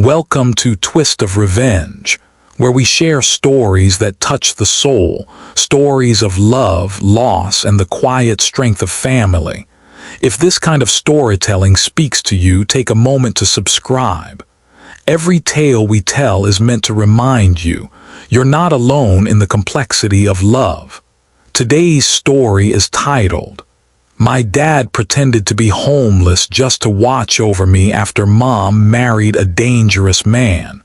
Welcome to Twist of Revenge, where we share stories that touch the soul, stories of love, loss, and the quiet strength of family. If this kind of storytelling speaks to you, take a moment to subscribe. Every tale we tell is meant to remind you, you're not alone in the complexity of love. Today's story is titled, "My Dad Pretended to Be Homeless Just to Watch Over Me After Mom Married a Dangerous Man."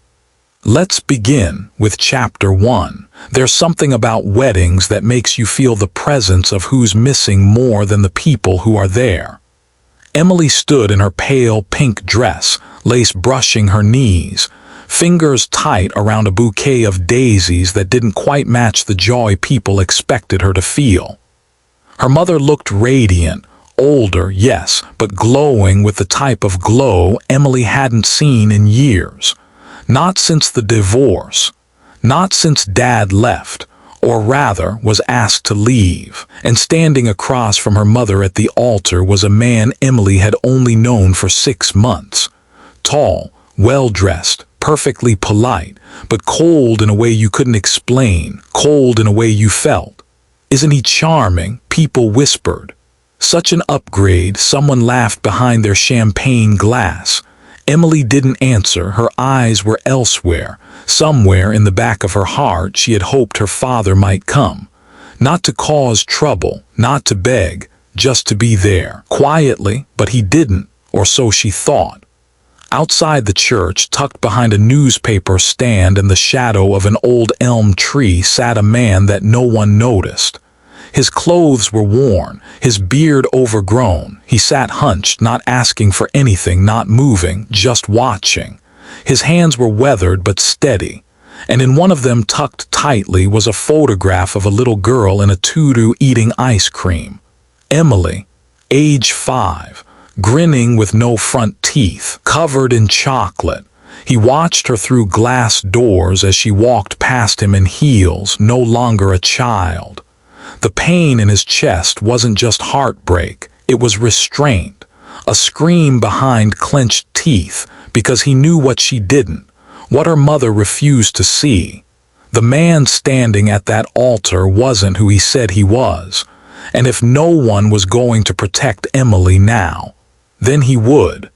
Let's begin with Chapter 1. There's something about weddings that makes you feel the presence of who's missing more than the people who are there. Emily stood in her pale pink dress, lace brushing her knees, fingers tight around a bouquet of daisies that didn't quite match the joy people expected her to feel. Her mother looked radiant, older, yes, but glowing with the type of glow Emily hadn't seen in years. Not since the divorce. Not since Dad left, or rather was asked to leave. And standing across from her mother at the altar was a man Emily had only known for 6 months. Tall, well-dressed, perfectly polite, but cold in a way you couldn't explain, cold in a way you felt. "Isn't he charming?" people whispered. "Such an upgrade," someone laughed behind their champagne glass. Emily didn't answer, her eyes were elsewhere. Somewhere in the back of her heart she had hoped her father might come. Not to cause trouble, not to beg, just to be there. Quietly, but he didn't, or so she thought. Outside the church, tucked behind a newspaper stand in the shadow of an old elm tree, sat a man that no one noticed. His clothes were worn, his beard overgrown. He sat hunched, not asking for anything, not moving, just watching. His hands were weathered but steady, and in one of them, tucked tightly, was a photograph of a little girl in a tutu eating ice cream. Emily, age 5, grinning with no front teeth, covered in chocolate. He watched her through glass doors as she walked past him in heels, no longer a child. The pain in his chest wasn't just heartbreak, it was restraint, a scream behind clenched teeth, because he knew what she didn't, what her mother refused to see. The man standing at that altar wasn't who he said he was, and if no one was going to protect Emily now, then he would,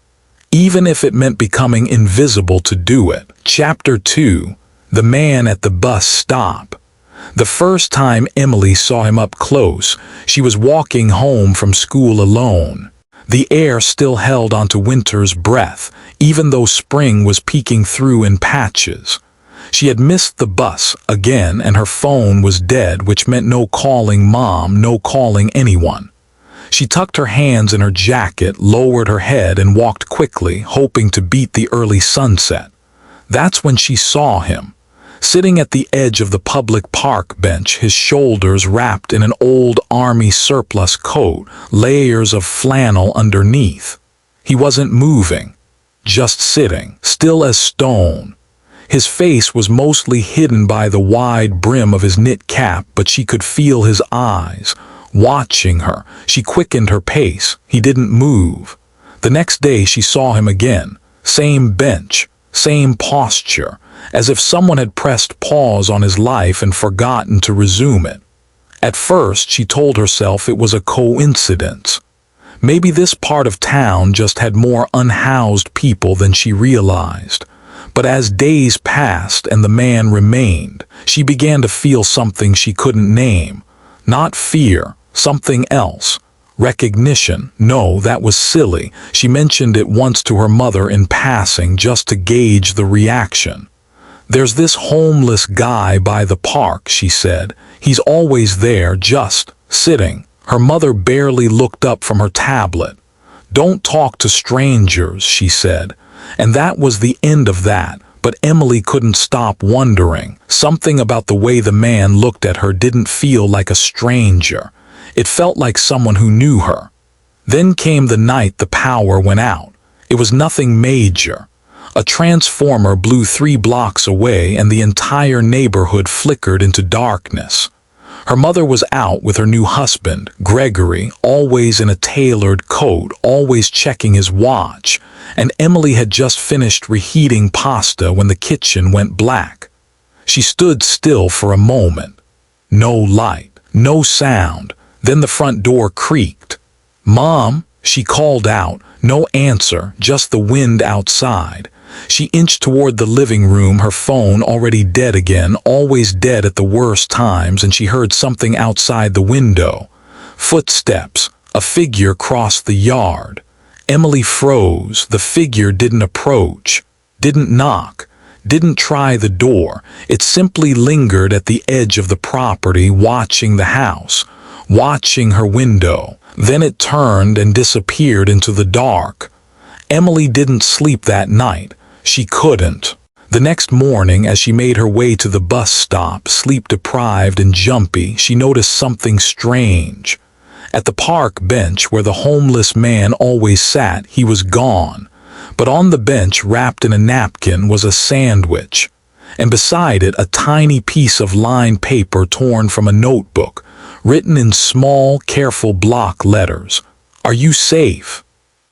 even if it meant becoming invisible to do it. Chapter 2. The Man at the Bus Stop. The first time Emily saw him up close, she was walking home from school alone. The air still held onto winter's breath, even though spring was peeking through in patches. She had missed the bus again, and her phone was dead, which meant no calling Mom, no calling anyone. She tucked her hands in her jacket, lowered her head, and walked quickly, hoping to beat the early sunset. That's when she saw him. Sitting at the edge of the public park bench, his shoulders wrapped in an old army surplus coat, layers of flannel underneath. He wasn't moving, just sitting, still as stone. His face was mostly hidden by the wide brim of his knit cap, but she could feel his eyes, watching her. She quickened her pace. He didn't move. The next day she saw him again, same bench, same posture, as if someone had pressed pause on his life and forgotten to resume it. At first, she told herself it was a coincidence. Maybe this part of town just had more unhoused people than she realized. But as days passed and the man remained, she began to feel something she couldn't name. Not fear, something else. Recognition. No, that was silly. She mentioned it once to her mother in passing just to gauge the reaction. "There's this homeless guy by the park," she said. "He's always there, just sitting." Her mother barely looked up from her tablet. "Don't talk to strangers," she said. And that was the end of that, but Emily couldn't stop wondering. Something about the way the man looked at her didn't feel like a stranger. It felt like someone who knew her. Then came the night the power went out. It was nothing major. A transformer blew 3 blocks away and the entire neighborhood flickered into darkness. Her mother was out with her new husband, Gregory, always in a tailored coat, always checking his watch, and Emily had just finished reheating pasta when the kitchen went black. She stood still for a moment. No light, no sound. Then the front door creaked. "Mom," she called out. No answer, just the wind outside. She inched toward the living room, her phone already dead again, always dead at the worst times, and she heard something outside the window. Footsteps. A figure crossed the yard. Emily froze. The figure didn't approach, didn't knock, didn't try the door. It simply lingered at the edge of the property, watching the house, watching her window. Then it turned and disappeared into the dark. Emily didn't sleep that night. She couldn't. The next morning, as she made her way to the bus stop, sleep-deprived and jumpy, she noticed something strange. At the park bench where the homeless man always sat, he was gone. But on the bench, wrapped in a napkin, was a sandwich. And beside it, a tiny piece of lined paper torn from a notebook, written in small, careful block letters. "Are you safe?"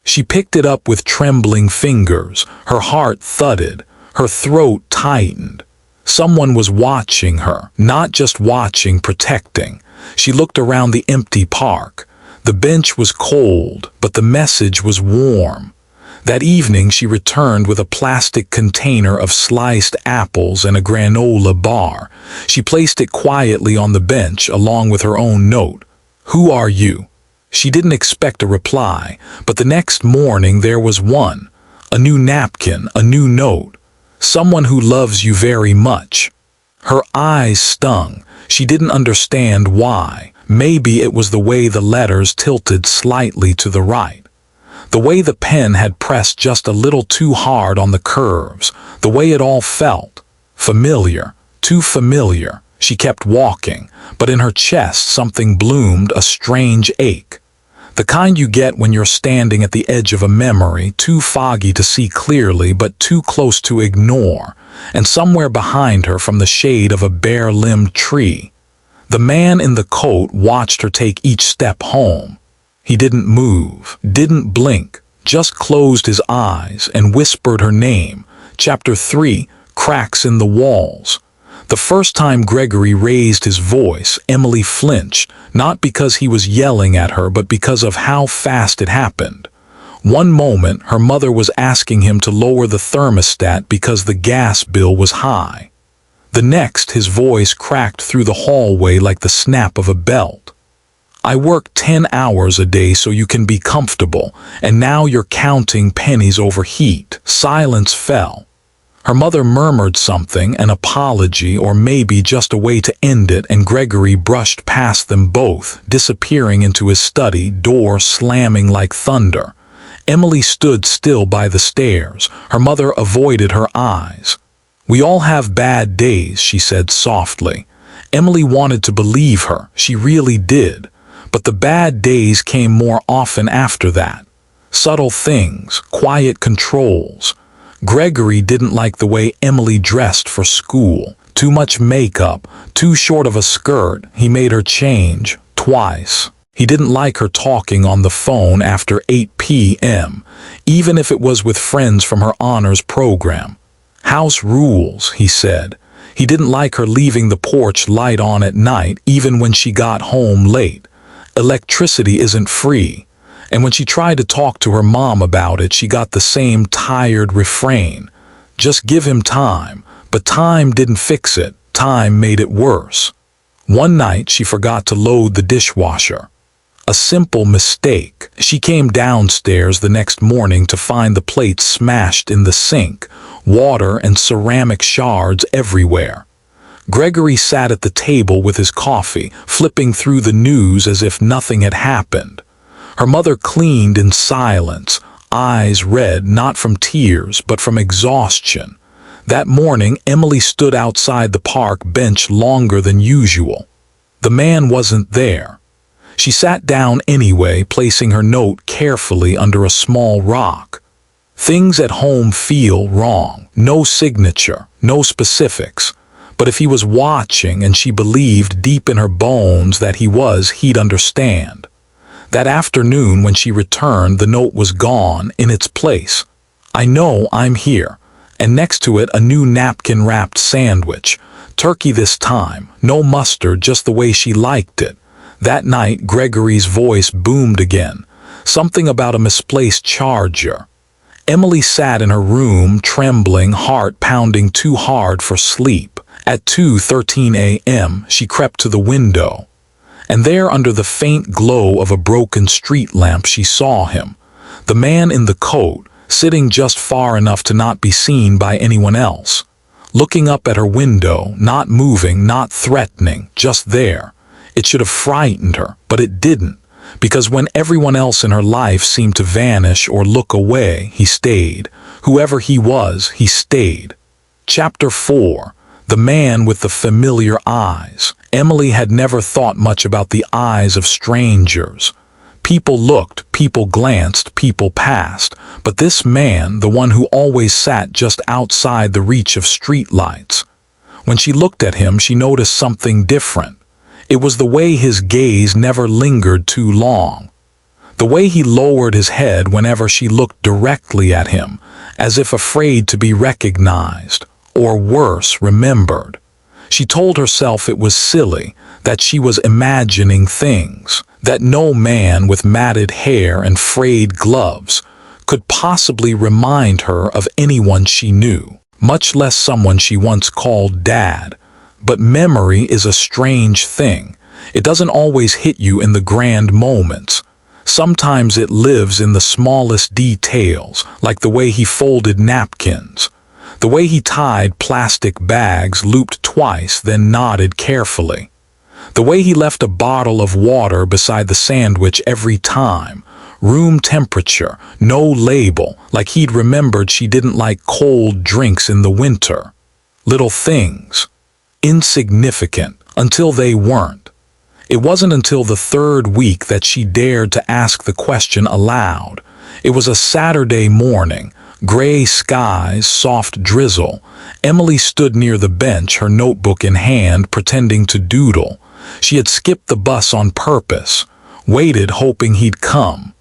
She picked it up with trembling fingers. Her heart thudded. Her throat tightened. Someone was watching her, not just watching, protecting. She looked around the empty park. The bench was cold, but the message was warm. That evening she returned with a plastic container of sliced apples and a granola bar. She placed it quietly on the bench along with her own note. "Who are you?" She didn't expect a reply, but the next morning there was one. A new napkin, a new note. "Someone who loves you very much." Her eyes stung. She didn't understand why. Maybe it was the way the letters tilted slightly to the right. The way the pen had pressed just a little too hard on the curves. The way it all felt. Familiar. Too familiar. She kept walking, but in her chest something bloomed, a strange ache. The kind you get when you're standing at the edge of a memory, too foggy to see clearly but too close to ignore, and somewhere behind her, from the shade of a bare-limbed tree, the man in the coat watched her take each step home. He didn't move, didn't blink, just closed his eyes and whispered her name. Chapter 3, Cracks in the Walls. The first time Gregory raised his voice, Emily flinched, not because he was yelling at her, but because of how fast it happened. One moment, her mother was asking him to lower the thermostat because the gas bill was high. The next, his voice cracked through the hallway like the snap of a belt. "I work 10 hours a day so you can be comfortable, and now you're counting pennies over heat." Silence fell. Her mother murmured something, an apology, or maybe just a way to end it, and Gregory brushed past them both, disappearing into his study, door slamming like thunder. Emily stood still by the stairs. Her mother avoided her eyes. "We all have bad days," she said softly. Emily wanted to believe her. She really did. But the bad days came more often after that. Subtle things, quiet controls. Gregory didn't like the way Emily dressed for school. Too much makeup, too short of a skirt. He made her change, twice. He didn't like her talking on the phone after 8 p.m., even if it was with friends from her honors program. "House rules," he said. He didn't like her leaving the porch light on at night, even when she got home late. Electricity isn't free. And when she tried to talk to her mom about it, she got the same tired refrain. Just give him time. But time didn't fix it. Time made it worse. One night, she forgot to load the dishwasher. A simple mistake. She came downstairs the next morning to find the plates smashed in the sink, water and ceramic shards everywhere. Gregory sat at the table with his coffee, flipping through the news as if nothing had happened. Her mother cleaned in silence, eyes red not from tears but from exhaustion. That morning, Emily stood outside the park bench longer than usual. The man wasn't there. She sat down anyway, placing her note carefully under a small rock. Things at home feel wrong. No signature, no specifics. But if he was watching and she believed deep in her bones that he was, he'd understand. That afternoon when she returned, the note was gone. In its place, "I know I'm here," and next to it a new napkin-wrapped sandwich. Turkey this time, no mustard, just the way she liked it. That night, Gregory's voice boomed again. Something about a misplaced charger. Emily sat in her room, trembling, heart pounding too hard for sleep. At 2:13 a.m., she crept to the window. And there, under the faint glow of a broken street lamp, she saw him. The man in the coat, sitting just far enough to not be seen by anyone else. Looking up at her window, not moving, not threatening, just there. It should have frightened her, but it didn't. Because when everyone else in her life seemed to vanish or look away, he stayed. Whoever he was, he stayed. Chapter 4. The man with the familiar eyes. Emily had never thought much about the eyes of strangers. People looked, people glanced, people passed. But this man, the one who always sat just outside the reach of streetlights. When she looked at him, she noticed something different. It was the way his gaze never lingered too long. The way he lowered his head whenever she looked directly at him, as if afraid to be recognized, or worse, remembered. She told herself it was silly, that she was imagining things, that no man with matted hair and frayed gloves could possibly remind her of anyone she knew, much less someone she once called Dad. But memory is a strange thing. It doesn't always hit you in the grand moments. Sometimes it lives in the smallest details, like the way he folded napkins, the way he tied plastic bags looped twice then nodded carefully, the way he left a bottle of water beside the sandwich every time, room temperature, no label, like he'd remembered she didn't like cold drinks in the winter. Little things. Insignificant, until they weren't. It wasn't until the third week that she dared to ask the question aloud. It was a Saturday morning, gray skies, soft drizzle. Emily stood near the bench, her notebook in hand, pretending to doodle. She had skipped the bus on purpose, waited hoping he'd come.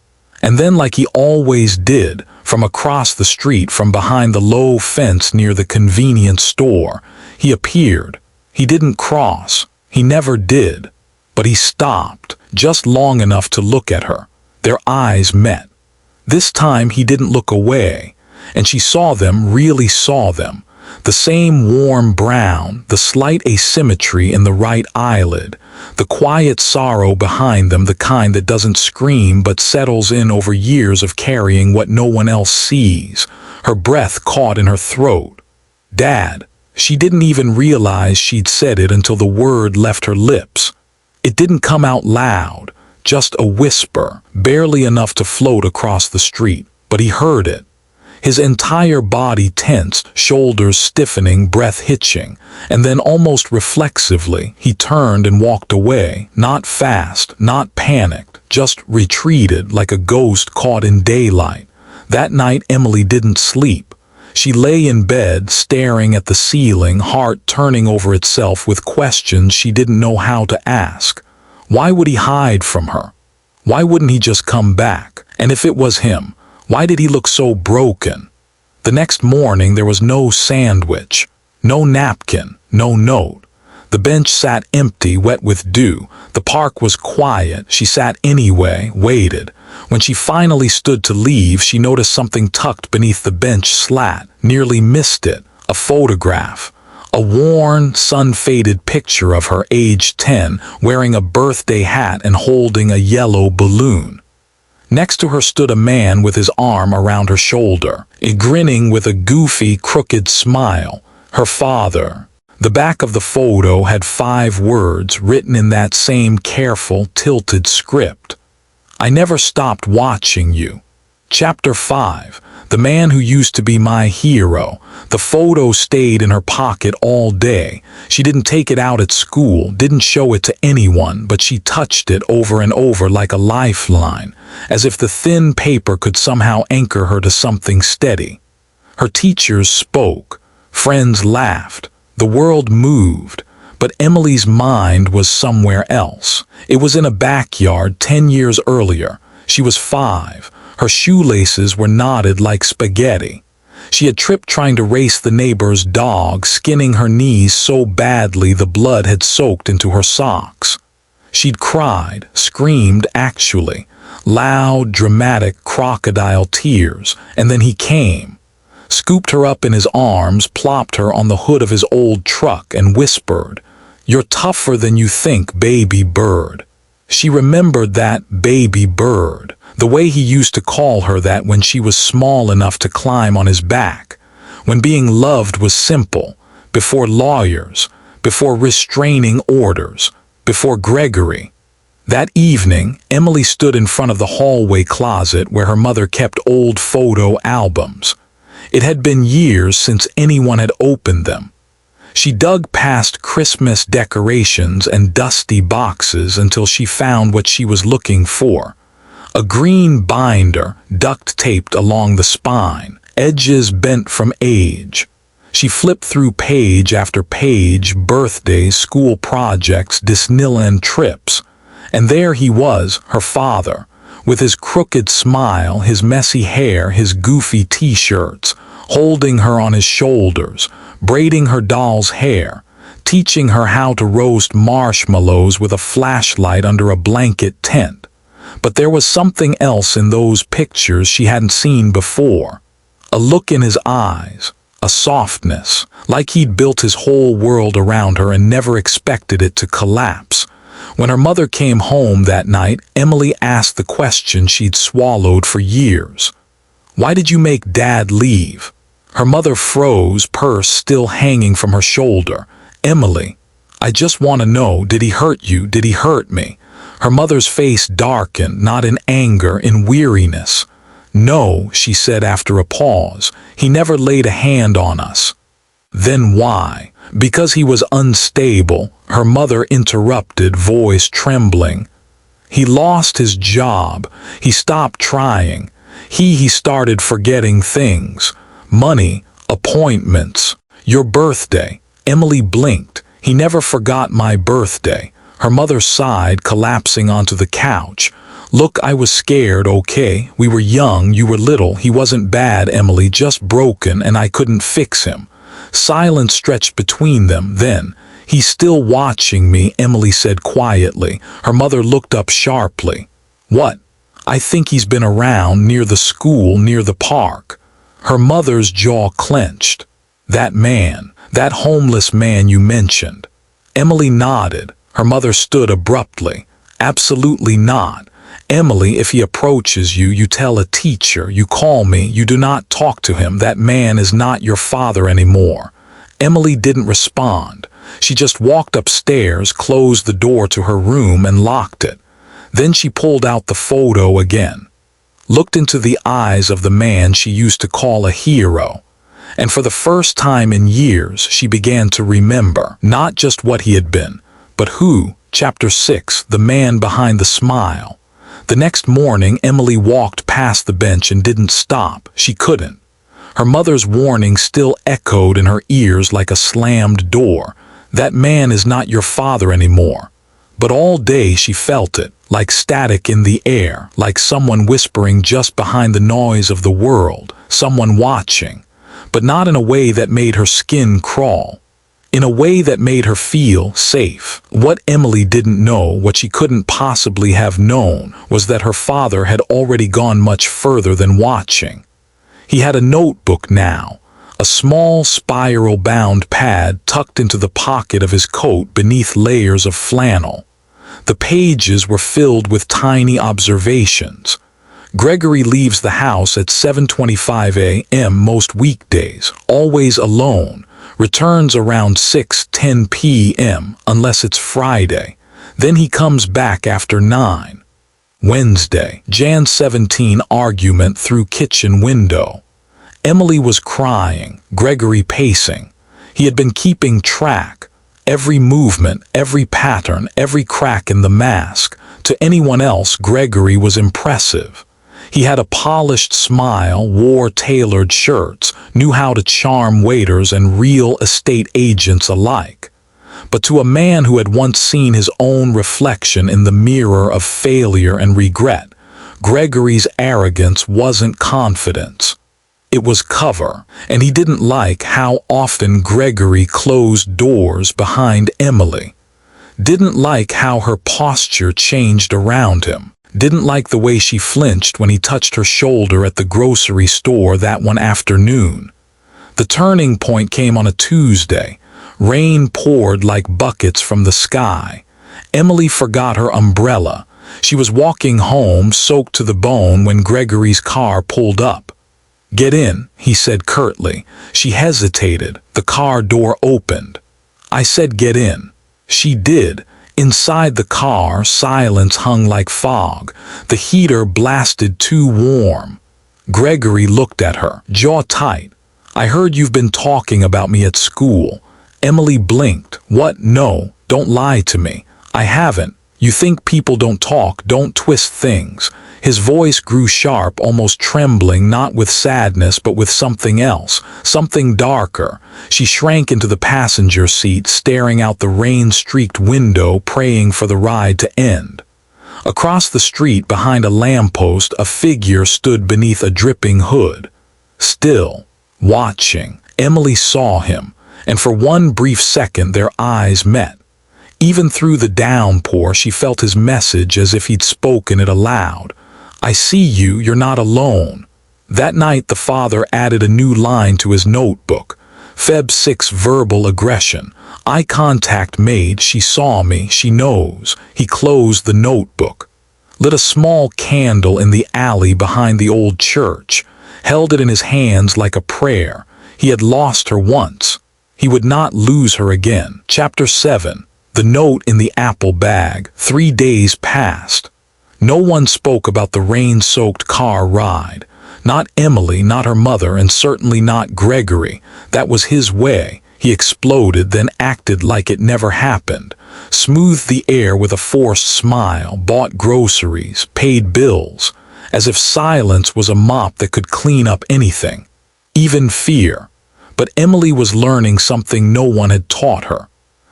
And then, like he always did, from across the street, from behind the low fence near the convenience store, he appeared. He didn't cross, he never did, but he stopped, just long enough to look at her. Their eyes met. This time he didn't look away, and she saw them, really saw them. The same warm brown, the slight asymmetry in the right eyelid, the quiet sorrow behind them, the kind that doesn't scream but settles in over years of carrying what no one else sees. Her breath caught in her throat. Dad. She didn't even realize she'd said it until the word left her lips. It didn't come out loud, just a whisper, barely enough to float across the street, but he heard it. His entire body tensed, shoulders stiffening, breath hitching, and then almost reflexively, he turned and walked away, not fast, not panicked, just retreated like a ghost caught in daylight. That night Emily didn't sleep. She lay in bed, staring at the ceiling, heart turning over itself with questions she didn't know how to ask. Why would he hide from her? Why wouldn't he just come back? And if it was him, why did he look so broken? The next morning there was no sandwich, no napkin, no note. The bench sat empty, wet with dew. The park was quiet. She sat anyway, waited. When she finally stood to leave, she noticed something tucked beneath the bench slat, nearly missed it. A photograph. A worn, sun-faded picture of her, age 10, wearing a birthday hat and holding a yellow balloon. Next to her stood a man with his arm around her shoulder, grinning with a goofy, crooked smile. Her father. The back of the photo had 5 words written in that same careful, tilted script. I never stopped watching you. Chapter 5. The man who used to be my hero. The photo stayed in her pocket all day. She didn't take it out at school, didn't show it to anyone, but she touched it over and over like a lifeline, as if the thin paper could somehow anchor her to something steady. Her teachers spoke. Friends laughed. The world moved, but Emily's mind was somewhere else. It was in a backyard 10 years earlier. She was 5. Her shoelaces were knotted like spaghetti. She had tripped trying to race the neighbor's dog, skinning her knees so badly the blood had soaked into her socks. She'd cried, screamed actually, loud, dramatic crocodile tears, and then he came, scooped her up in his arms, plopped her on the hood of his old truck, and whispered, "You're tougher than you think, baby bird." She remembered that baby bird, the way he used to call her that when she was small enough to climb on his back, when being loved was simple, before lawyers, before restraining orders, before Gregory. That evening, Emily stood in front of the hallway closet where her mother kept old photo albums. It had been years since anyone had opened them. She dug past Christmas decorations and dusty boxes until she found what she was looking for. A green binder, duct-taped along the spine, edges bent from age. She flipped through page after page, birthdays, school projects, Disneyland trips. And there he was, her father, with his crooked smile, his messy hair, his goofy t-shirts, holding her on his shoulders, braiding her doll's hair, teaching her how to roast marshmallows with a flashlight under a blanket tent. But there was something else in those pictures she hadn't seen before. A look in his eyes, a softness, like he'd built his whole world around her and never expected it to collapse. When her mother came home that night, Emily asked the question she'd swallowed for years. "Why did you make Dad leave?" Her mother froze, purse still hanging from her shoulder. "Emily, I just want to know, did he hurt you? Did he hurt me?" Her mother's face darkened, not in anger, in weariness. "No," she said after a pause. "He never laid a hand on us." "Then why?" "Because he was unstable," her mother interrupted, voice trembling. "He lost his job. He stopped trying. He started forgetting things. Money, appointments, your birthday." Emily blinked. "He never forgot my birthday." Her mother sighed, collapsing onto the couch. "Look, I was scared, okay? We were young, you were little. He wasn't bad, Emily, just broken, and I couldn't fix him." Silence stretched between them. Then, "He's still watching me," Emily said quietly. Her mother looked up sharply. "What?" "I think he's been around, near the school, near the park." Her mother's jaw clenched. "That man, that homeless man you mentioned." Emily nodded. Her mother stood abruptly. "Absolutely not. Emily, if he approaches you, you tell a teacher, you call me, you do not talk to him. That man is not your father anymore." Emily didn't respond. She just walked upstairs, closed the door to her room, and locked it. Then she pulled out the photo again, looked into the eyes of the man she used to call a hero. And for the first time in years, she began to remember, not just what he had been, but who. Chapter 6, The Man Behind the Smile. The next morning, Emily walked past the bench and didn't stop. She couldn't. Her mother's warning still echoed in her ears like a slammed door. That man is not your father anymore. But all day she felt it, like static in the air, like someone whispering just behind the noise of the world, someone watching, but not in a way that made her skin crawl. In a way that made her feel safe. What Emily didn't know, what she couldn't possibly have known, was that her father had already gone much further than watching. He had a notebook now, a small spiral-bound pad tucked into the pocket of his coat beneath layers of flannel. The pages were filled with tiny observations. Gregory leaves the house at 7:25 a.m. most weekdays, always alone. Returns around 6:10 p.m. unless it's Friday. Then he comes back after 9. Wednesday, Jan 17, argument through kitchen window. Emily was crying, Gregory pacing. He had been keeping track. Every movement, every pattern, every crack in the mask. To anyone else, Gregory was impressive. He had a polished smile, wore tailored shirts, knew how to charm waiters and real estate agents alike. But to a man who had once seen his own reflection in the mirror of failure and regret, Gregory's arrogance wasn't confidence. It was cover, and he didn't like how often Gregory closed doors behind Emily. Didn't like how her posture changed around him. Didn't like the way she flinched when he touched her shoulder at the grocery store that one afternoon. The turning point came on a Tuesday. Rain poured like buckets from the sky. Emily forgot her umbrella. She was walking home, soaked to the bone, when Gregory's car pulled up. "Get in," he said curtly. She hesitated. The car door opened. "I said get in." She did. Inside the car, silence hung like fog. The heater blasted too warm. Gregory looked at her, jaw tight. "I heard you've been talking about me at school." Emily blinked. "What? No, don't lie to me." "I haven't. You think people don't talk, don't twist things." His voice grew sharp, almost trembling, not with sadness but with something else, something darker. She shrank into the passenger seat, staring out the rain-streaked window, praying for the ride to end. Across the street, behind a lamppost, a figure stood beneath a dripping hood. Still, watching. Emily saw him, and for one brief second their eyes met. Even through the downpour, she felt his message as if he'd spoken it aloud. "I see you, you're not alone." That night the father added a new line to his notebook. Feb 6 verbal aggression. Eye contact made, she saw me, she knows. He closed the notebook. Lit a small candle in the alley behind the old church. Held it in his hands like a prayer. He had lost her once. He would not lose her again. Chapter 7. The note in the apple bag. 3 days passed. No one spoke about the rain-soaked car ride. Not Emily, not her mother, and certainly not Gregory. That was his way. He exploded, then acted like it never happened. Smoothed the air with a forced smile, bought groceries, paid bills, as if silence was a mop that could clean up anything, even fear. But Emily was learning something no one had taught her.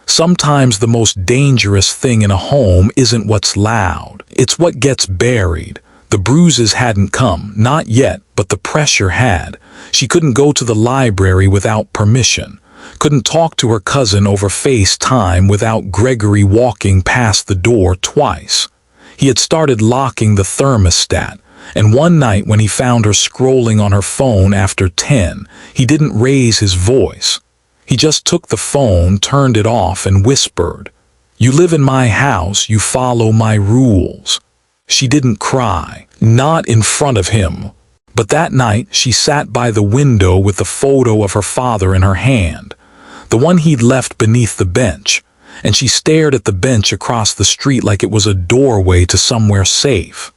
Sometimes the most dangerous thing in a home isn't what's loud, it's what gets buried. The bruises hadn't come, not yet, but the pressure had. She couldn't go to the library without permission, couldn't talk to her cousin over FaceTime without Gregory walking past the door twice. He had started locking the thermostat, and one night when he found her scrolling on her phone after 10, he didn't raise his voice. He just took the phone, turned it off, and whispered, "You live in my house, you follow my rules." She didn't cry, not in front of him. But that night she sat by the window with the photo of her father in her hand, the one he'd left beneath the bench, and she stared at the bench across the street like it was a doorway to somewhere safe.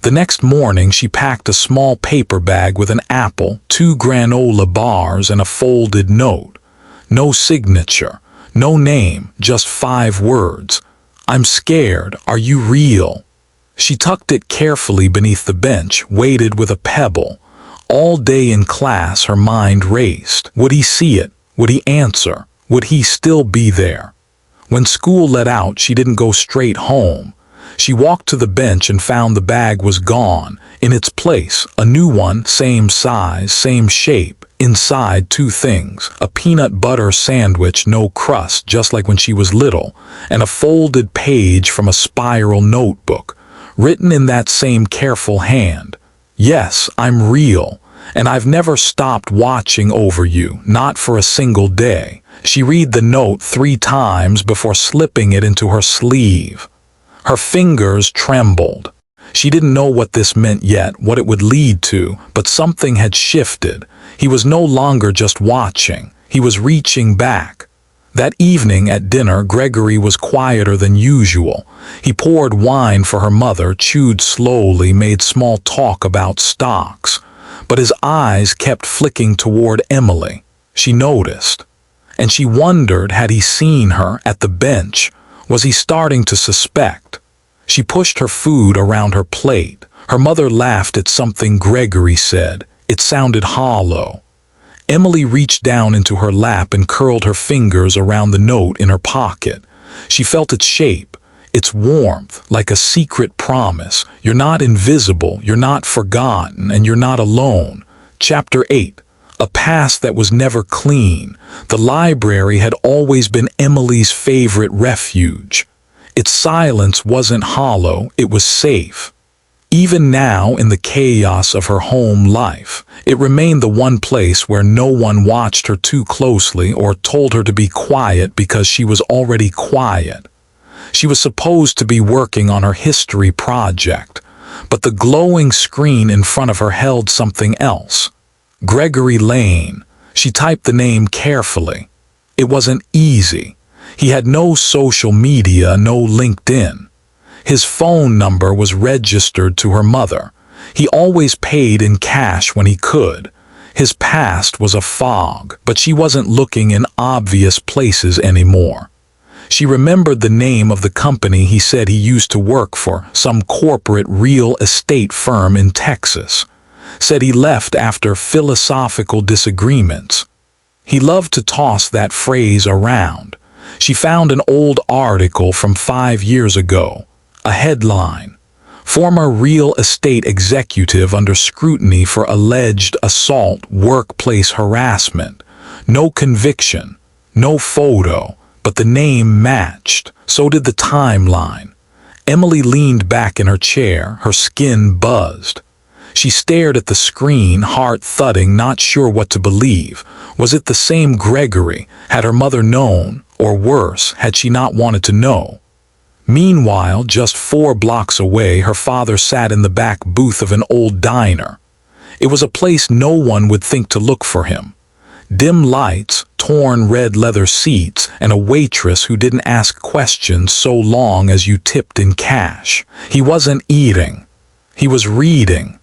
The next morning she packed a small paper bag with an apple, 2 granola bars, and a folded note. No signature, no name, just 5 words. "I'm scared, are you real?" She tucked it carefully beneath the bench, waited with a pebble. All day in class her mind raced. Would he see it? Would he answer? Would he still be there? When school let out, she didn't go straight home. She walked to the bench and found the bag was gone. In its place, a new one, same size, same shape. Inside, 2 things: a peanut butter sandwich, no crust, just like when she was little, and a folded page from a spiral notebook, written in that same careful hand. "Yes, I'm real, and I've never stopped watching over you, not for a single day." She read the note 3 times before slipping it into her sleeve. Her fingers trembled. She didn't know what this meant yet, what it would lead to, but something had shifted. He was no longer just watching, he was reaching back. That evening at dinner, Gregory was quieter than usual. He poured wine for her mother, chewed slowly, made small talk about stocks. But his eyes kept flicking toward Emily. She noticed. And she wondered, had he seen her at the bench? Was he starting to suspect? She pushed her food around her plate. Her mother laughed at something Gregory said. It sounded hollow. Emily reached down into her lap and curled her fingers around the note in her pocket. She felt its shape, its warmth, like a secret promise. You're not invisible, you're not forgotten, and you're not alone. Chapter 8. A past that was never clean. The library had always been Emily's favorite refuge. Its silence wasn't hollow, it was safe. Even now, in the chaos of her home life, it remained the one place where no one watched her too closely or told her to be quiet because she was already quiet. She was supposed to be working on her history project, but the glowing screen in front of her held something else. Gregory Lane. She typed the name carefully. It wasn't easy. He had no social media, no LinkedIn. His phone number was registered to her mother. He always paid in cash when he could. His past was a fog, but she wasn't looking in obvious places anymore. She remembered the name of the company he said he used to work for, some corporate real estate firm in Texas. Said he left after philosophical disagreements. He loved to toss that phrase around. She found an old article from 5 years ago. A headline: Former real estate executive under scrutiny for alleged assault, workplace harassment. No conviction, no photo, but the name matched. So did the timeline. Emily leaned back in her chair, her skin buzzed. She stared at the screen, heart thudding, not sure what to believe. Was it the same Gregory? Had her mother known? Or worse, had she not wanted to know? Meanwhile, just 4 blocks away, her father sat in the back booth of an old diner. It was a place no one would think to look for him. Dim lights, torn red leather seats, and a waitress who didn't ask questions so long as you tipped in cash. He wasn't eating. He was reading.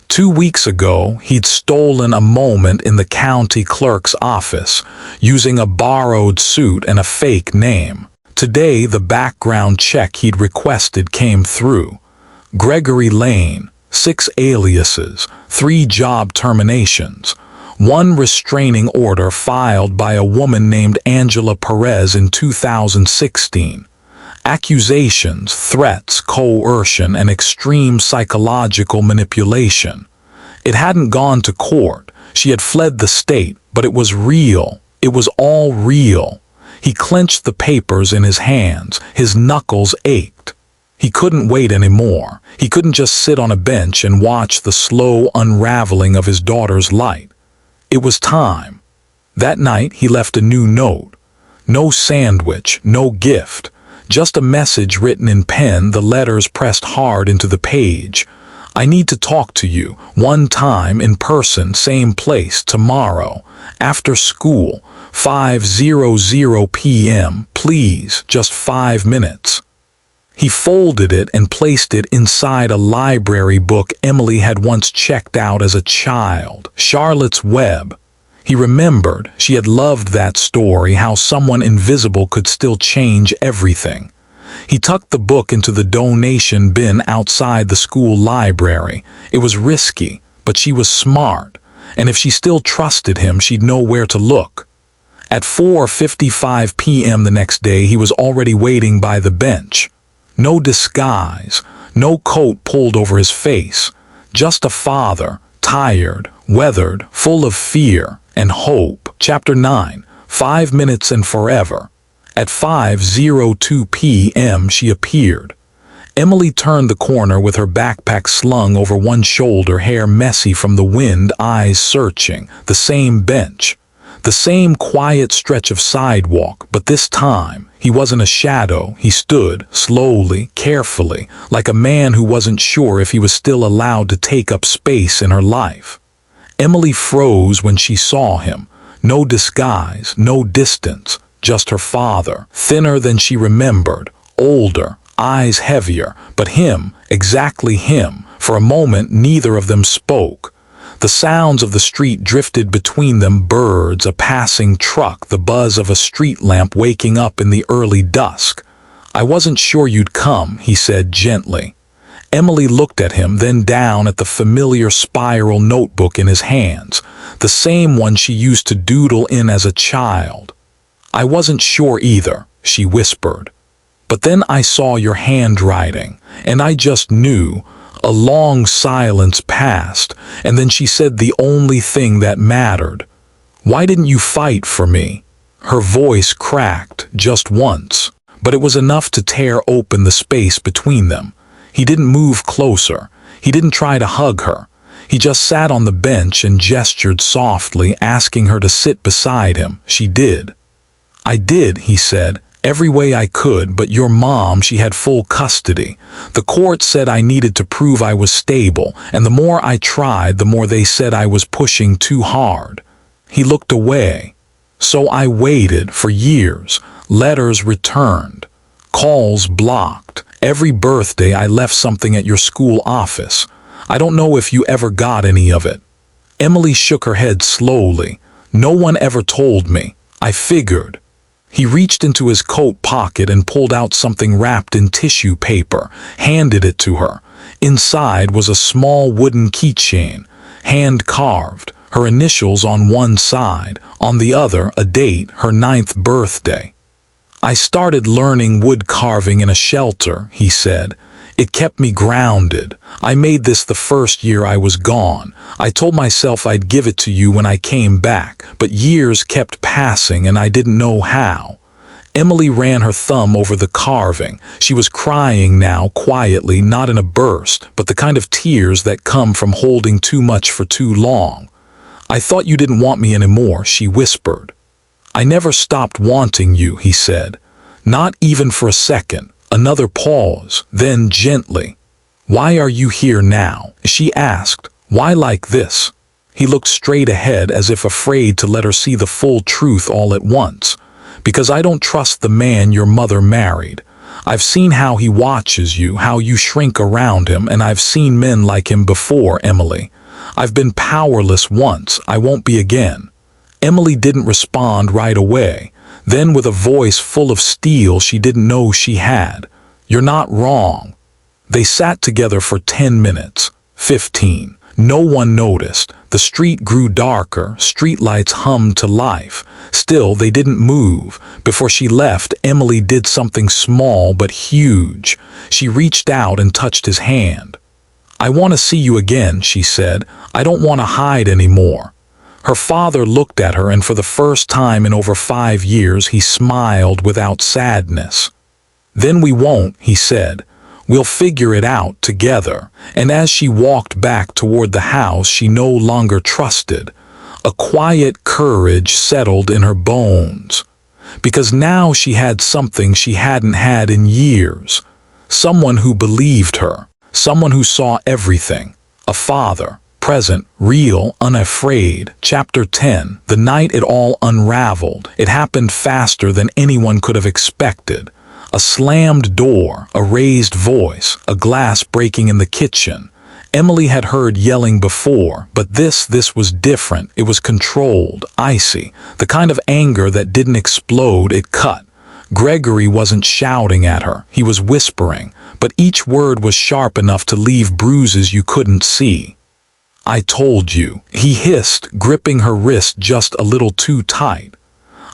2 weeks ago, he'd stolen a moment in the county clerk's office, using a borrowed suit and a fake name. Today, the background check he'd requested came through. Gregory Lane, 6 aliases, 3 job terminations, 1 restraining order filed by a woman named Angela Perez in 2016. Accusations, threats, coercion, and extreme psychological manipulation. It hadn't gone to court. She had fled the state, but it was real. It was all real. He clenched the papers in his hands. His knuckles ached. He couldn't wait anymore. He couldn't just sit on a bench and watch the slow unraveling of his daughter's light. It was time. That night, he left a new note. No sandwich, no gift. Just a message written in pen, the letters pressed hard into the page. I need to talk to you, one time, in person, same place, tomorrow, after school, 5:00 p.m., please, just 5 minutes. He folded it and placed it inside a library book Emily had once checked out as a child, Charlotte's Web. He remembered she had loved that story, how someone invisible could still change everything. He tucked the book into the donation bin outside the school library. It was risky, but she was smart, and if she still trusted him, she'd know where to look. At 4:55 p.m. the next day, he was already waiting by the bench. No disguise, no coat pulled over his face, just a father, tired, weathered, full of fear and hope. Chapter 9, 5 minutes and forever. At 5:02 p.m. she appeared. Emily turned the corner with her backpack slung over one shoulder, hair messy from the wind, eyes searching. The same bench. The same quiet stretch of sidewalk, but this time, he wasn't a shadow. He stood, slowly, carefully, like a man who wasn't sure if he was still allowed to take up space in her life. Emily froze when she saw him. No disguise, no distance, just her father, thinner than she remembered, older, eyes heavier, but him, exactly him. For a moment, neither of them spoke. The sounds of the street drifted between them, birds, a passing truck, the buzz of a street lamp waking up in the early dusk. I wasn't sure you'd come, he said gently. Emily looked at him, then down at the familiar spiral notebook in his hands, the same one she used to doodle in as a child. "I wasn't sure either," she whispered. "But then I saw your handwriting, and I just knew." A long silence passed, and then she said the only thing that mattered. "Why didn't you fight for me?" Her voice cracked just once, but it was enough to tear open the space between them. He didn't move closer. He didn't try to hug her. He just sat on the bench and gestured softly, asking her to sit beside him. She did. "I did," he said, "every way I could, but your mom, she had full custody. The court said I needed to prove I was stable, and the more I tried, the more they said I was pushing too hard." He looked away. "So I waited for years. Letters returned. Calls blocked. Every birthday I left something at your school office. I don't know if you ever got any of it." Emily shook her head slowly. "No one ever told me. I figured." He reached into his coat pocket and pulled out something wrapped in tissue paper, handed it to her. Inside was a small wooden keychain, hand-carved, her initials on one side, on the other a date, her 9th birthday. "I started learning wood carving in a shelter," he said. "It kept me grounded. I made this the first year I was gone. I told myself I'd give it to you when I came back, but years kept passing and I didn't know how." Emily ran her thumb over the carving. She was crying now, quietly, not in a burst, but the kind of tears that come from holding too much for too long. "I thought you didn't want me anymore," she whispered. "I never stopped wanting you," he said. "Not even for a second." Another pause, then gently. "Why are you here now?" she asked. "Why like this?" He looked straight ahead as if afraid to let her see the full truth all at once. "Because I don't trust the man your mother married. I've seen how he watches you, how you shrink around him, and I've seen men like him before, Emily. I've been powerless once, I won't be again." Emily didn't respond right away. Then, with a voice full of steel she didn't know she had, "You're not wrong." They sat together for 10 minutes, 15. No one noticed. The street grew darker, streetlights hummed to life. Still, they didn't move. Before she left, Emily did something small but huge. She reached out and touched his hand. "I want to see you again," she said. "I don't want to hide anymore." Her father looked at her, and for the first time in over 5 years he smiled without sadness. "Then we won't," he said. "We'll figure it out together." And as she walked back toward the house she no longer trusted, a quiet courage settled in her bones. Because now she had something she hadn't had in years. Someone who believed her. Someone who saw everything. A father. Present, real, unafraid. Chapter 10. The night it all unraveled. It happened faster than anyone could have expected. A slammed door, a raised voice, a glass breaking in the kitchen. Emily had heard yelling before, but this was different. It was controlled, icy, the kind of anger that didn't explode, it cut. Gregory wasn't shouting at her, he was whispering, but each word was sharp enough to leave bruises you couldn't see. "I told you," he hissed, gripping her wrist just a little too tight.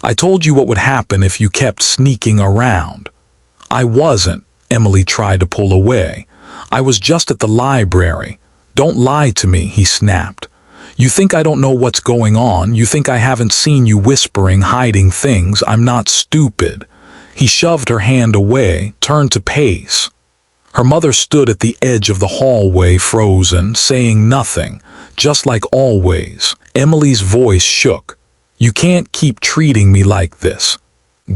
"I told you what would happen if you kept sneaking around." "I wasn't," Emily tried to pull away. "I was just at the library." "Don't lie to me," he snapped. "You think I don't know what's going on? You think I haven't seen you whispering, hiding things? I'm not stupid." He shoved her hand away, turned to pace. Her mother stood at the edge of the hallway, frozen, saying nothing, just like always. Emily's voice shook. "You can't keep treating me like this."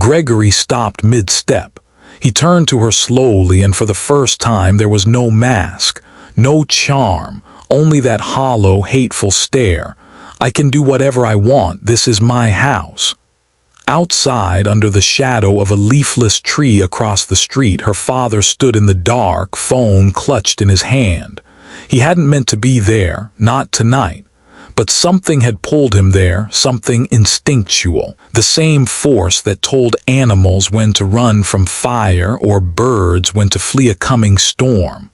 Gregory stopped mid-step. He turned to her slowly, and for the first time there was no mask, no charm, only that hollow, hateful stare. "I can do whatever I want. This is my house." Outside, under the shadow of a leafless tree across the street, her father stood in the dark, phone clutched in his hand. He hadn't meant to be there, not tonight. But something had pulled him there, something instinctual, the same force that told animals when to run from fire or birds when to flee a coming storm.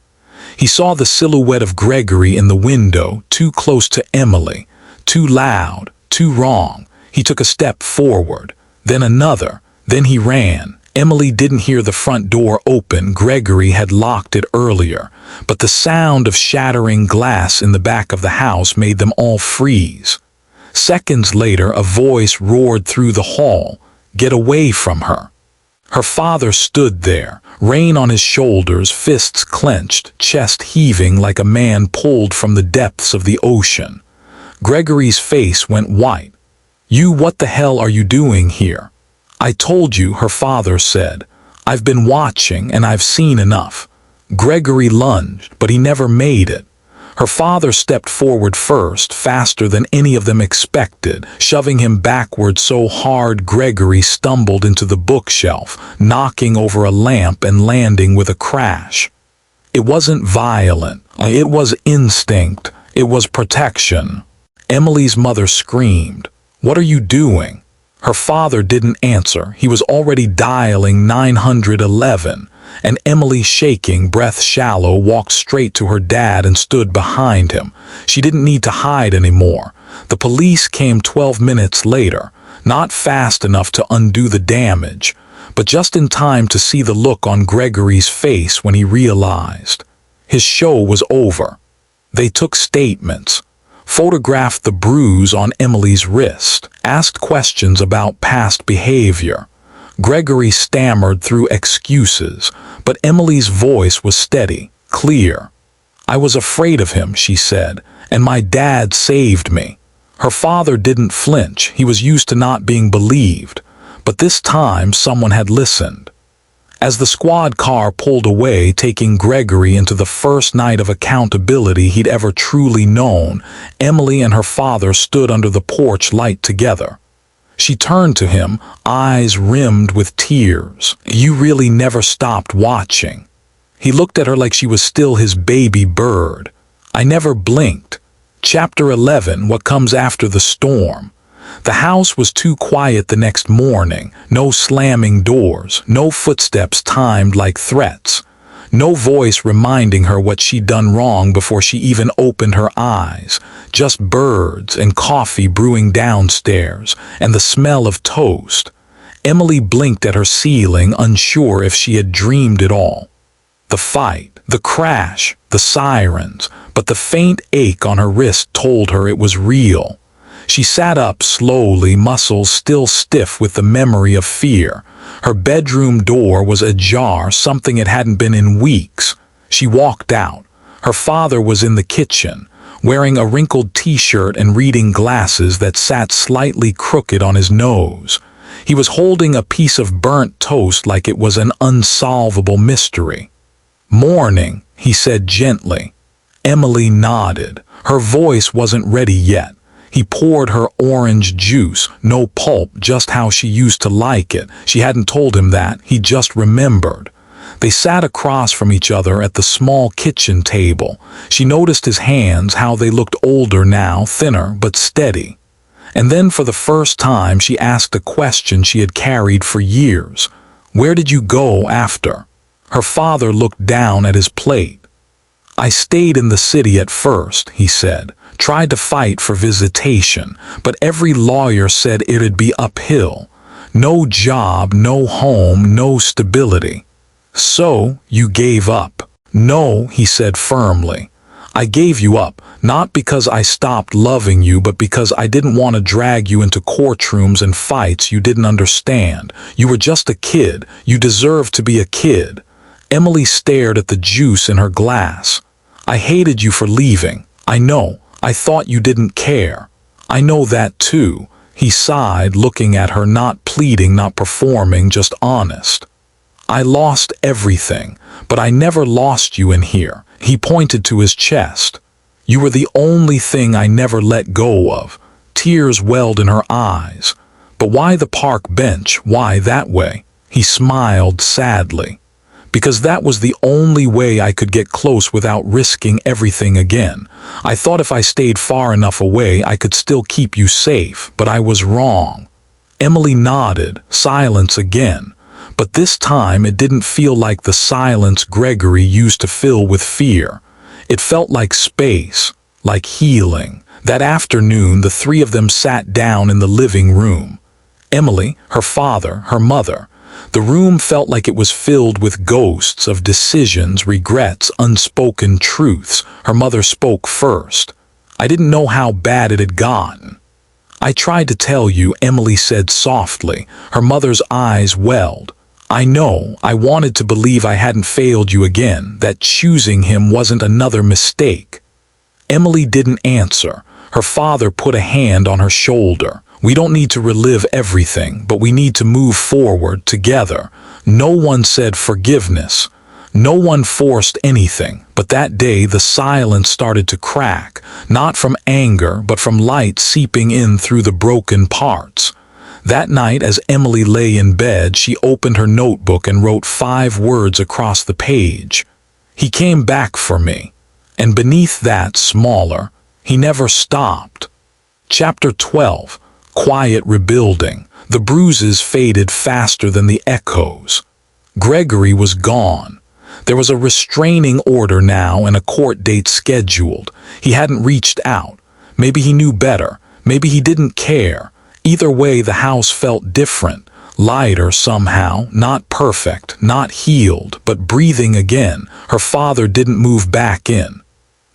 He saw the silhouette of Gregory in the window, too close to Emily, too loud, too wrong. He took a step forward, then another, then he ran. Emily didn't hear the front door open. Gregory had locked it earlier, but the sound of shattering glass in the back of the house made them all freeze. Seconds later, a voice roared through the hall, "Get away from her." Her father stood there, rain on his shoulders, fists clenched, chest heaving like a man pulled from the depths of the ocean. Gregory's face went white. What the hell are you doing here?" "I told you," her father said. "I've been watching and I've seen enough." Gregory lunged, but he never made it. Her father stepped forward first, faster than any of them expected, shoving him backward so hard Gregory stumbled into the bookshelf, knocking over a lamp and landing with a crash. It wasn't violent. It was instinct. It was protection. Emily's mother screamed, "What are you doing?" Her father didn't answer. He was already dialing 911. And Emily, shaking, breath shallow, walked straight to her dad and stood behind him. She didn't need to hide anymore. The police came 12 minutes later, not fast enough to undo the damage, but just in time to see the look on Gregory's face when he realized his show was over. They took statements, photographed the bruise on Emily's wrist, asked questions about past behavior. Gregory stammered through excuses, but Emily's voice was steady, clear. "I was afraid of him," she said, "and my dad saved me." Her father didn't flinch. He was used to not being believed, but this time someone had listened. As the squad car pulled away, taking Gregory into the first night of accountability he'd ever truly known, Emily and her father stood under the porch light together. She turned to him, eyes rimmed with tears. "You really never stopped watching." He looked at her like she was still his baby bird. "I never blinked." Chapter 11, What Comes After the Storm. The house was too quiet the next morning. No slamming doors, no footsteps timed like threats. No voice reminding her what she'd done wrong before she even opened her eyes. Just birds and coffee brewing downstairs, and the smell of toast. Emily blinked at her ceiling, unsure if she had dreamed it all. The fight, the crash, the sirens, but the faint ache on her wrist told her it was real. She sat up slowly, muscles still stiff with the memory of fear. Her bedroom door was ajar, something it hadn't been in weeks. She walked out. Her father was in the kitchen, wearing a wrinkled t-shirt and reading glasses that sat slightly crooked on his nose. He was holding a piece of burnt toast like it was an unsolvable mystery. "Morning," he said gently. Emily nodded. Her voice wasn't ready yet. He poured her orange juice, no pulp, just how she used to like it. She hadn't told him that, he just remembered. They sat across from each other at the small kitchen table. She noticed his hands, how they looked older now, thinner but steady. And then for the first time she asked a question she had carried for years. "Where did you go after?" Her father looked down at his plate. "I stayed in the city at first," he said. "Tried to fight for visitation, but every lawyer said it'd be uphill. No job, no home, no stability." "So, you gave up?" "No," he said firmly. "I gave you up, not because I stopped loving you, but because I didn't want to drag you into courtrooms and fights you didn't understand. You were just a kid. You deserved to be a kid." Emily stared at the juice in her glass. "I hated you for leaving. I know. I thought you didn't care." "I know that too." He sighed, looking at her, not pleading, not performing, just honest. "I lost everything, but I never lost you in here." He pointed to his chest. "You were the only thing I never let go of." Tears welled in her eyes. "But why the park bench? Why that way?" He smiled sadly. "Because that was the only way I could get close without risking everything again. I thought if I stayed far enough away I could still keep you safe, but I was wrong." Emily nodded, silence again. But this time it didn't feel like the silence Gregory used to fill with fear. It felt like space, like healing. That afternoon, the three of them sat down in the living room. Emily, her father, her mother. The room felt like it was filled with ghosts of decisions, regrets, unspoken truths. Her mother spoke first. "I didn't know how bad it had gotten." "I tried to tell you," Emily said softly. Her mother's eyes welled. "I know, I wanted to believe I hadn't failed you again, that choosing him wasn't another mistake." Emily didn't answer. Her father put a hand on her shoulder. "We don't need to relive everything, but we need to move forward together." No one said forgiveness. No one forced anything, but that day the silence started to crack, not from anger, but from light seeping in through the broken parts. That night, as Emily lay in bed, she opened her notebook and wrote 5 words across the page. "He came back for me." And beneath that, smaller, "He never stopped." Chapter 12. Quiet rebuilding. The bruises faded faster than the echoes. Gregory was gone. There was a restraining order now and a court date scheduled. He hadn't reached out. Maybe he knew better. Maybe he didn't care. Either way, the house felt different. Lighter somehow, not perfect, not healed, but breathing again. Her father didn't move back in.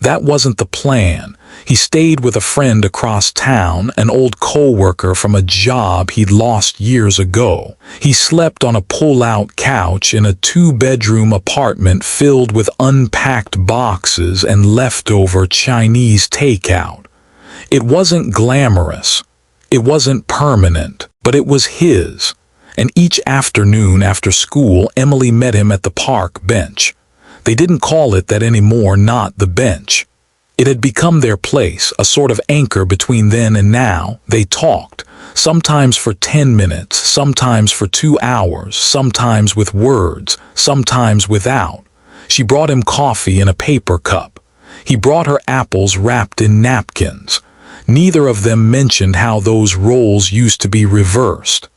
That wasn't the plan. He stayed with a friend across town, an old co-worker from a job he'd lost years ago. He slept on a pull-out couch in a 2-bedroom apartment filled with unpacked boxes and leftover Chinese takeout. It wasn't glamorous. It wasn't permanent, but it was his. And each afternoon after school, Emily met him at the park bench. They didn't call it that anymore, not the bench. It had become their place, a sort of anchor between then and now. They talked, sometimes for 10 minutes, sometimes for 2 hours, sometimes with words, sometimes without. She brought him coffee in a paper cup. He brought her apples wrapped in napkins. Neither of them mentioned how those roles used to be reversed.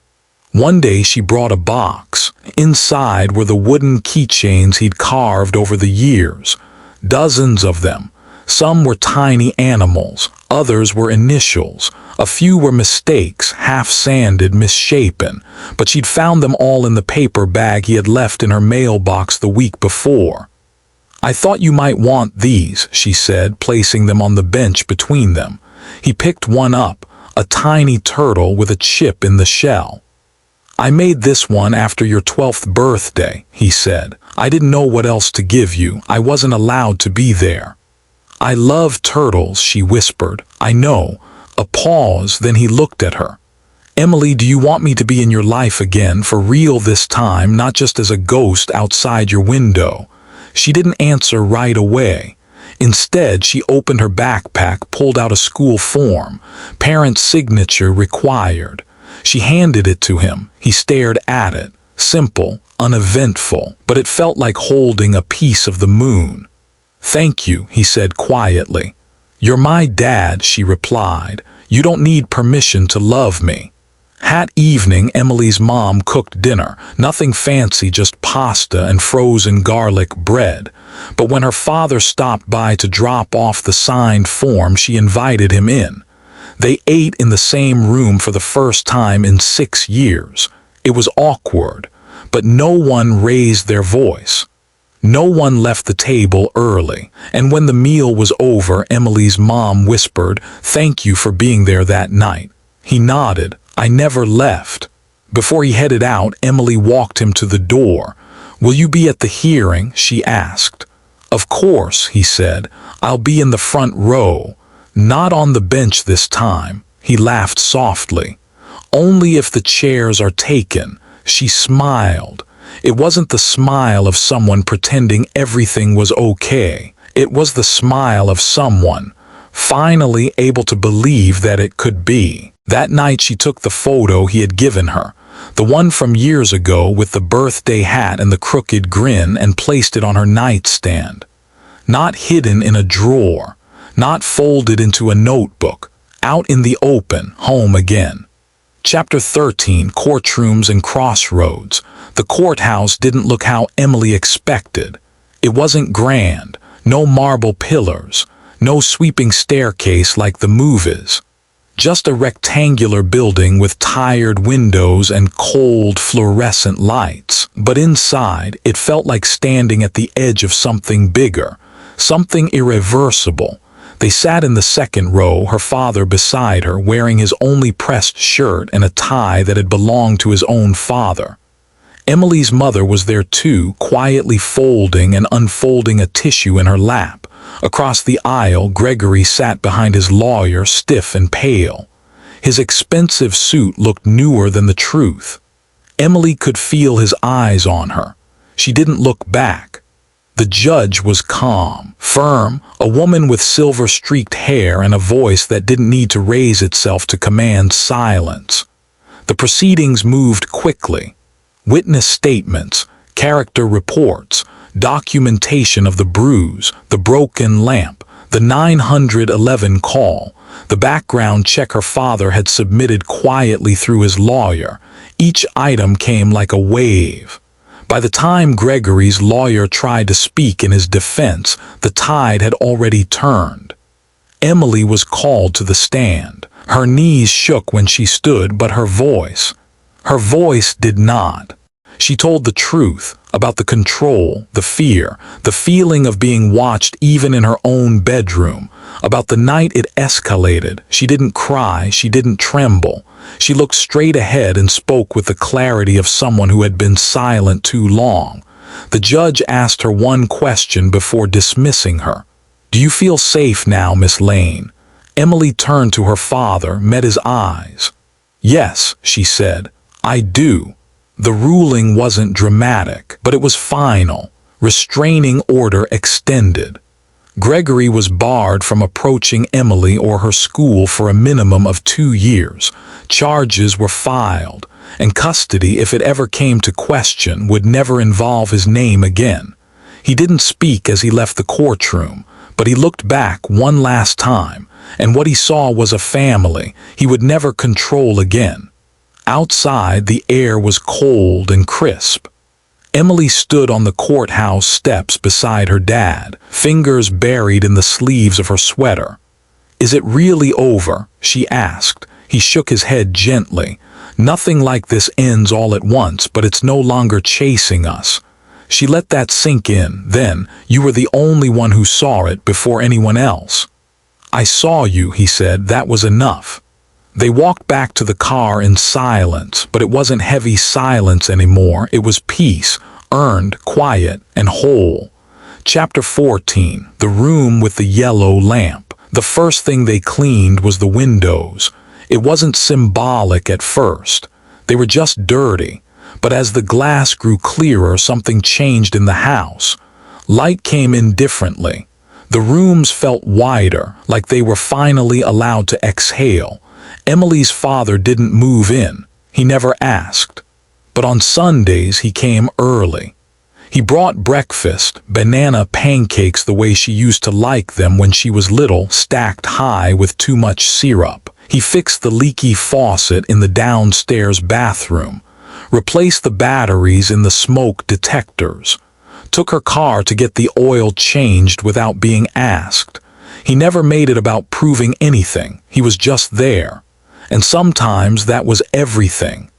One day she brought a box. Inside were the wooden keychains he'd carved over the years. Dozens of them. Some were tiny animals, others were initials. A few were mistakes, half-sanded, misshapen. But she'd found them all in the paper bag he had left in her mailbox the week before. "I thought you might want these," she said, placing them on the bench between them. He picked one up, a tiny turtle with a chip in the shell. "I made this one after your 12th birthday," he said. "I didn't know what else to give you. I wasn't allowed to be there." "I love turtles," she whispered. "I know." A pause, then he looked at her. "Emily, do you want me to be in your life again, for real this time, not just as a ghost outside your window?" She didn't answer right away. Instead, she opened her backpack, pulled out a school form. Parent's signature required. She handed it to him. He stared at it. Simple, uneventful, but it felt like holding a piece of the moon. "Thank you," he said quietly. "You're my dad," she replied. "You don't need permission to love me." That evening, Emily's mom cooked dinner. Nothing fancy, just pasta and frozen garlic bread. But when her father stopped by to drop off the signed form, she invited him in. They ate in the same room for the first time in 6 years. It was awkward, but no one raised their voice. No one left the table early, and when the meal was over, Emily's mom whispered, "Thank you for being there that night." He nodded. "I never left." Before he headed out, Emily walked him to the door. "Will you be at the hearing?" she asked. "Of course," he said. "I'll be in the front row. Not on the bench this time." He laughed softly. "Only if the chairs are taken." She smiled. It wasn't the smile of someone pretending everything was okay. It was the smile of someone finally able to believe that it could be. That night she took the photo he had given her, the one from years ago with the birthday hat and the crooked grin, and placed it on her nightstand. Not hidden in a drawer, not folded into a notebook, out in the open, home again. Chapter 13, Courtrooms and Crossroads. The courthouse didn't look how Emily expected. It wasn't grand, no marble pillars, no sweeping staircase like the movies. Just a rectangular building with tired windows and cold fluorescent lights. But inside, it felt like standing at the edge of something bigger, something irreversible. They sat in the second row, her father beside her, wearing his only pressed shirt and a tie that had belonged to his own father. Emily's mother was there too, quietly folding and unfolding a tissue in her lap. Across the aisle, Gregory sat behind his lawyer, stiff and pale. His expensive suit looked newer than the truth. Emily could feel his eyes on her. She didn't look back. The judge was calm, firm, a woman with silver-streaked hair and a voice that didn't need to raise itself to command silence. The proceedings moved quickly. Witness statements, character reports, documentation of the bruise, the broken lamp, the 911 call, the background check her father had submitted quietly through his lawyer. Each item came like a wave. By the time Gregory's lawyer tried to speak in his defense, the tide had already turned. Emily was called to the stand. Her knees shook when she stood, but her voice did not. She told the truth about the control, the fear, the feeling of being watched even in her own bedroom, about the night it escalated. She didn't cry, she didn't tremble. She looked straight ahead and spoke with the clarity of someone who had been silent too long. The judge asked her one question before dismissing her. "Do you feel safe now, Miss Lane?" Emily turned to her father, met his eyes. "Yes," she said, "I do." The ruling wasn't dramatic, but it was final. Restraining order extended. Gregory was barred from approaching Emily or her school for a minimum of 2 years. Charges were filed, and custody, if it ever came to question, would never involve his name again. He didn't speak as he left the courtroom, but he looked back one last time, and what he saw was a family he would never control again. Outside, the air was cold and crisp. Emily stood on the courthouse steps beside her dad, fingers buried in the sleeves of her sweater. "Is it really over?" she asked. He shook his head gently. "Nothing like this ends all at once, but it's no longer chasing us." She let that sink in. "Then, you were the only one who saw it before anyone else." "I saw you," he said. "That was enough." They walked back to the car in silence, but it wasn't heavy silence anymore. It was peace, earned, quiet, and whole. Chapter 14, The Room with the Yellow Lamp. The first thing they cleaned was the windows. It wasn't symbolic at first. They were just dirty. But as the glass grew clearer, something changed in the house. Light came in differently. The rooms felt wider, like they were finally allowed to exhale. Emily's father didn't move in. He never asked. But on Sundays he came early. He brought breakfast, banana pancakes the way she used to like them when she was little, stacked high with too much syrup. He fixed the leaky faucet in the downstairs bathroom, replaced the batteries in the smoke detectors, took her car to get the oil changed without being asked. He never made it about proving anything. He was just there. And sometimes that was everything.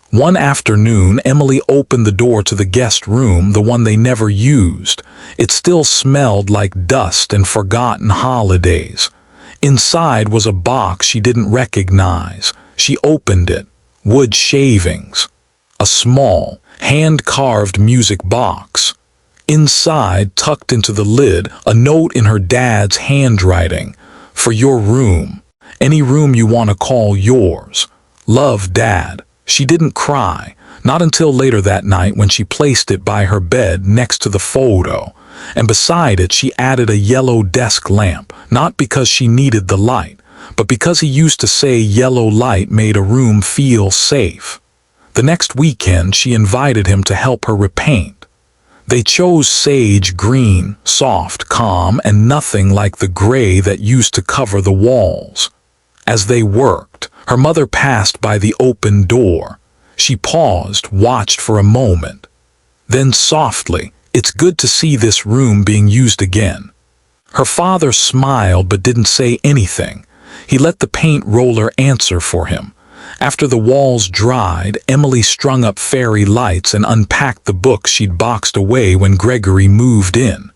One afternoon, Emily opened the door to the guest room, the one they never used. It still smelled like dust and forgotten holidays. Inside was a box she didn't recognize. She opened it. Wood shavings. A small, hand-carved music box. Inside, tucked into the lid, a note in her dad's handwriting. "For your room. Any room you want to call yours. Love, Dad." She didn't cry, not until later that night when she placed it by her bed next to the photo. And beside it she added a yellow desk lamp, not because she needed the light, but because he used to say yellow light made a room feel safe. The next weekend she invited him to help her repaint. They chose sage green, soft, calm, and nothing like the gray that used to cover the walls. As they worked, Her mother passed by the open door. She paused, watched for a moment. Then softly, "It's good to see this room being used again." Her father smiled but didn't say anything. He let the paint roller answer for him. After the walls dried, Emily strung up fairy lights and unpacked the books she'd boxed away when Gregory moved in.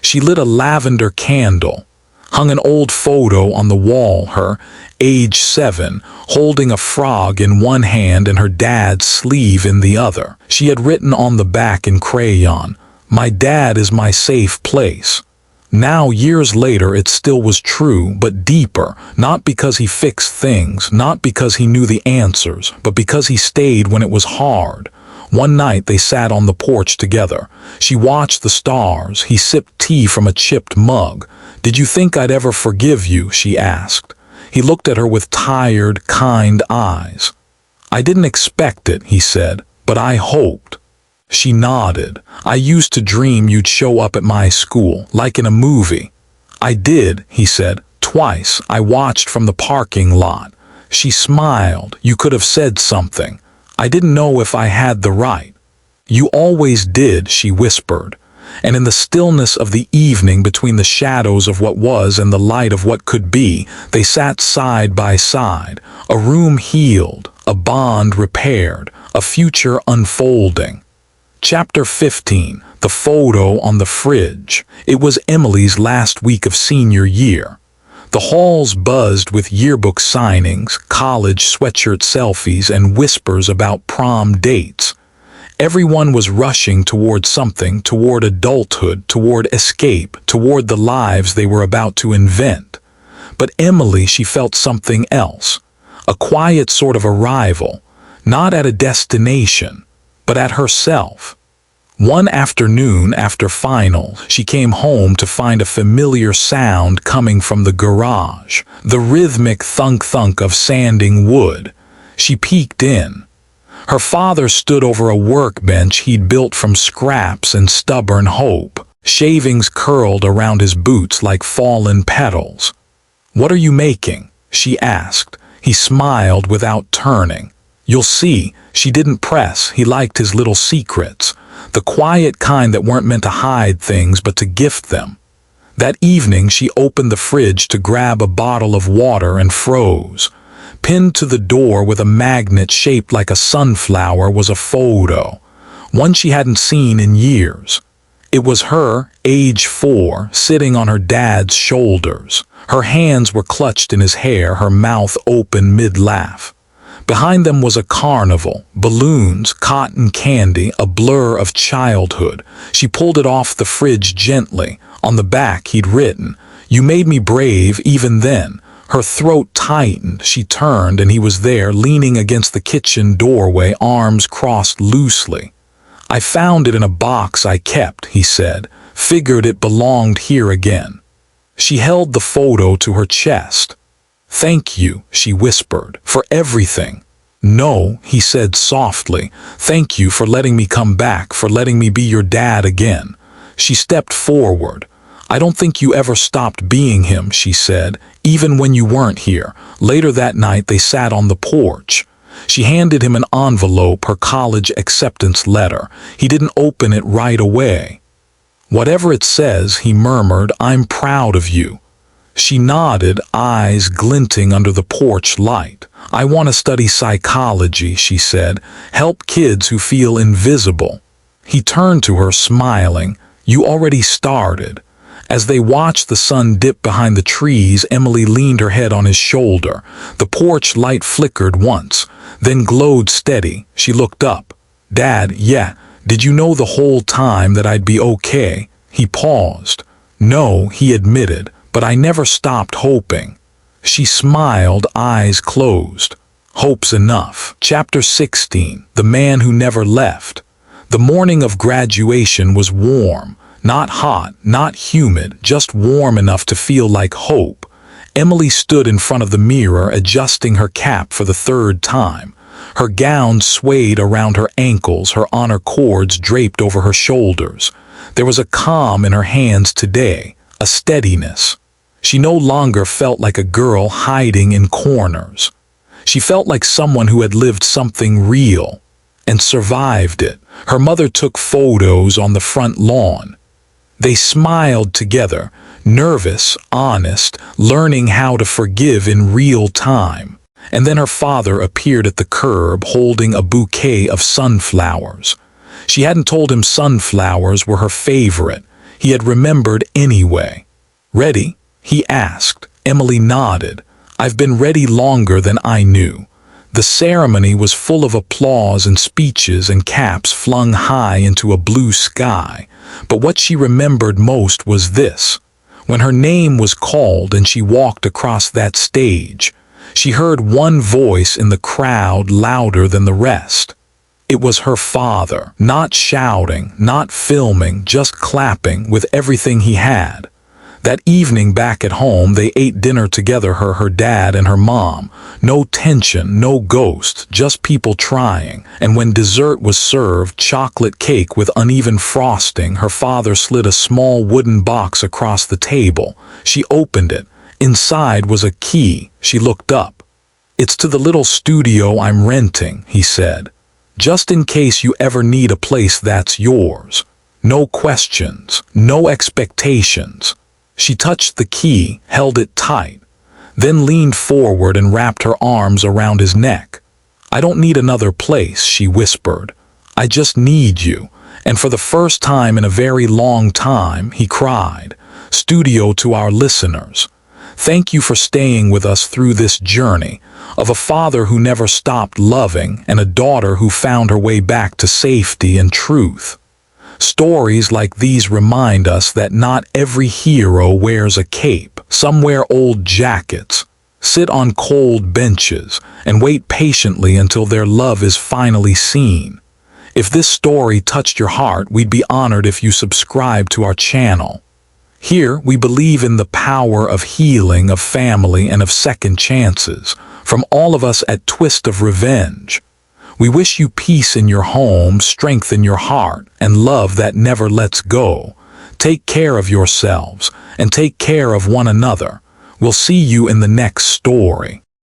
She lit a lavender candle, hung an old photo on the wall, her, age 7, holding a frog in one hand and her dad's sleeve in the other. She had written on the back in crayon, "My dad is my safe place." Now, years later, it still was true, but deeper, not because he fixed things, not because he knew the answers, but because he stayed when it was hard. One night they sat on the porch together. She watched the stars. He sipped tea from a chipped mug. "Did you think I'd ever forgive you?" she asked. He looked at her with tired, kind eyes. "I didn't expect it," he said, "but I hoped." She nodded. "I used to dream you'd show up at my school, like in a movie." "I did," he said, "twice. I watched from the parking lot." She smiled. "You could have said something. I didn't know if I had the right." "You always did," she whispered. And in the stillness of the evening, between the shadows of what was and the light of what could be, they sat side by side, a room healed, a bond repaired, a future unfolding. Chapter 15. The photo on the fridge. It was Emily's last week of senior year. The halls buzzed with yearbook signings, college sweatshirt selfies, and whispers about prom dates. Everyone was rushing toward something, toward adulthood, toward escape, toward the lives they were about to invent. But Emily, she felt something else. A quiet sort of arrival, not at a destination, but at herself. One afternoon after finals, she came home to find a familiar sound coming from the garage, the rhythmic thunk-thunk of sanding wood. She peeked in. Her father stood over a workbench he'd built from scraps and stubborn hope. Shavings curled around his boots like fallen petals. "What are you making?" she asked. He smiled without turning. "You'll see." She didn't press. He liked his little secrets, the quiet kind that weren't meant to hide things but to gift them. That evening she opened the fridge to grab a bottle of water and froze. Pinned to the door with a magnet shaped like a sunflower was a photo, one she hadn't seen in years. It was her, age 4, sitting on her dad's shoulders. Her hands were clutched in his hair, her mouth open mid-laugh. Behind them was a carnival, balloons, cotton candy, a blur of childhood. She pulled it off the fridge gently. On the back he'd written, "You made me brave even then." Her throat tightened. She turned and he was there, leaning against the kitchen doorway, arms crossed loosely. "I found it in a box I kept," he said. "Figured it belonged here again." She held the photo to her chest. "Thank you," she whispered, "for everything." "No," he said softly. "Thank you for letting me come back, for letting me be your dad again." She stepped forward. "I don't think you ever stopped being him," she said, "even when you weren't here." Later that night they sat on the porch. She handed him an envelope, her college acceptance letter. He didn't open it right away. "Whatever it says," he murmured, "I'm proud of you." She nodded, eyes glinting under the porch light. "I want to study psychology," she said, "help kids who feel invisible." He turned to her, smiling. "You already started." As they watched the sun dip behind the trees, Emily leaned her head on his shoulder. The porch light flickered once, then glowed steady. She looked up. "Dad, yeah, did you know the whole time that I'd be okay?" He paused. "No," he admitted, "but I never stopped hoping." She smiled, eyes closed. "Hope's enough." Chapter 16. The Man Who Never Left. The morning of graduation was warm. Not hot, not humid, just warm enough to feel like hope. Emily stood in front of the mirror, adjusting her cap for the 3rd time. Her gown swayed around her ankles, her honor cords draped over her shoulders. There was a calm in her hands today, a steadiness. She no longer felt like a girl hiding in corners. She felt like someone who had lived something real and survived it. Her mother took photos on the front lawn. They smiled together, nervous, honest, learning how to forgive in real time. And then her father appeared at the curb holding a bouquet of sunflowers. She hadn't told him sunflowers were her favorite. He had remembered anyway. "Ready?" he asked. Emily nodded. "I've been ready longer than I knew." The ceremony was full of applause and speeches and caps flung high into a blue sky. But what she remembered most was this. When her name was called and she walked across that stage, she heard one voice in the crowd louder than the rest. It was her father, not shouting, not filming, just clapping with everything he had. That evening back at home, they ate dinner together, her dad and her mom. No tension, no ghost, just people trying. And when dessert was served, chocolate cake with uneven frosting, her father slid a small wooden box across the table. She opened it. Inside was a key. She looked up. "It's to the little studio I'm renting," he said. "Just in case you ever need a place that's yours. No questions, no expectations." She touched the key, held it tight, then leaned forward and wrapped her arms around his neck. "I don't need another place," she whispered. "I just need you." And for the first time in a very long time, he cried. Studio, to our listeners, thank you for staying with us through this journey of a father who never stopped loving and a daughter who found her way back to safety and truth. Stories like these remind us that not every hero wears a cape. Some wear old jackets, sit on cold benches, and wait patiently until their love is finally seen. If this story touched your heart, we'd be honored if you subscribe to our channel. Here, we believe in the power of healing, of family, and of second chances. From all of us at Twist of Revenge, we wish you peace in your home, strength in your heart, and love that never lets go. Take care of yourselves, and take care of one another. We'll see you in the next story.